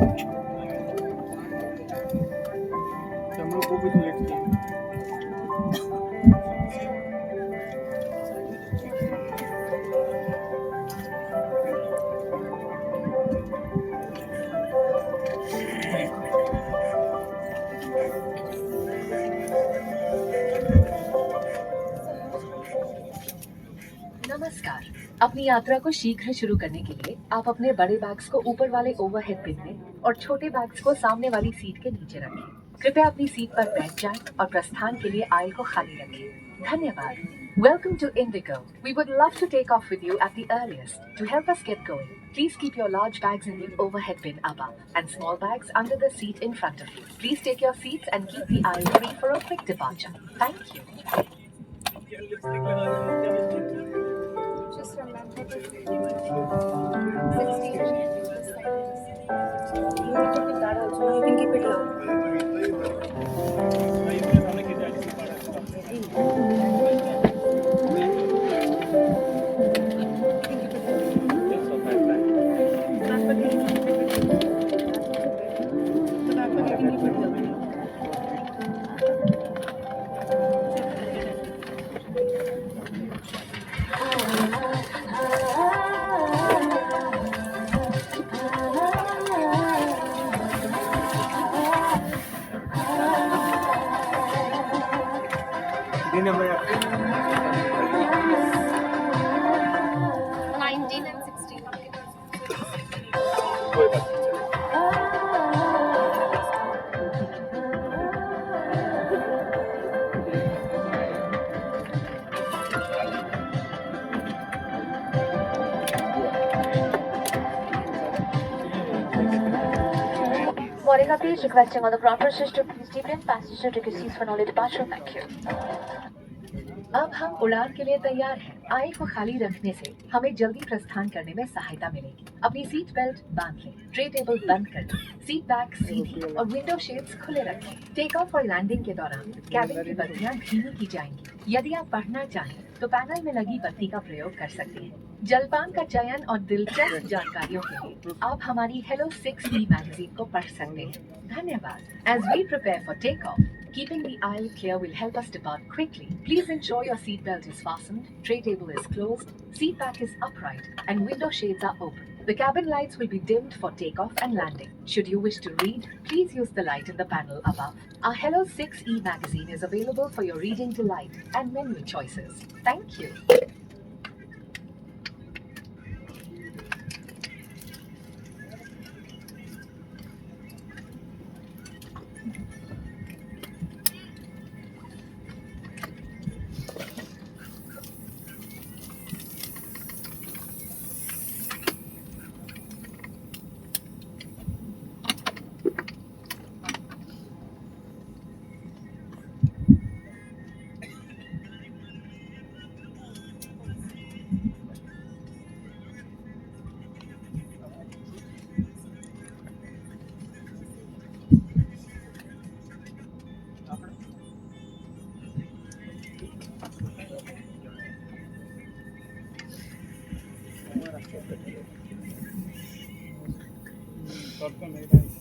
हम लोग को भी लेट किया। नमस्कार। अपनी यात्रा को शीघ्र शुरू करने के लिए आप अपने बड़े बैग्स को ऊपर वाले ओवरहेड बिन में और छोटे बैग्स को सामने वाली सीट के नीचे रखें। कृपया अपनी सीट पर बैठ जाएं और प्रस्थान के लिए आयल को खाली रखें। धन्यवाद। Welcome to Indigo. We would love to take off with you at the earliest. To help us get going, please keep your large bags in the overhead bin above and small bags under the seat in front of you. Please take your seats and keep the aisle free for a quick departure. Thank you. Just remember the 16 You need to keep that also. You can keep it low. दिन number 19 and 16. कोई बात नहीं चलेगा। Morning, please requesting on the proper system. Please detain passenger ticket seats for early departure. Thank you. अब हम उड़ान के लिए तैयार हैं। आयल को खाली रखने से हमें जल्दी प्रस्थान करने में सहायता मिलेगी। अपनी सीट बेल्ट बांध लें, ट्रे टेबल बंद कर दें, सीट बैक सीधी और विंडो शेड्स खुले रखें। टेक ऑफ और लैंडिंग के दौरान कैबिन की बत्तियां धीमी की जाएंगी। यदि आप पढ़ना चाहें तो पैनल में लगी बत्ती का प्रयोग कर सकते हैं। जलपान का चयन और दिलचस्प जानकारियों के लिए आप हमारी हेलो 6E मैगजीन को पढ़ सकते हैं। धन्यवाद। As we prepare for takeoff, keeping the aisle clear will help us depart quickly. Please ensure your seat belt is fastened, tray table is closed, seat back is upright, and window shades are open. The cabin lights will be dimmed for takeoff and landing. Should you wish to read, please use the light in the panel above. Our Hello 6E magazine is available for your reading delight and menu choices. Thank you. नहीं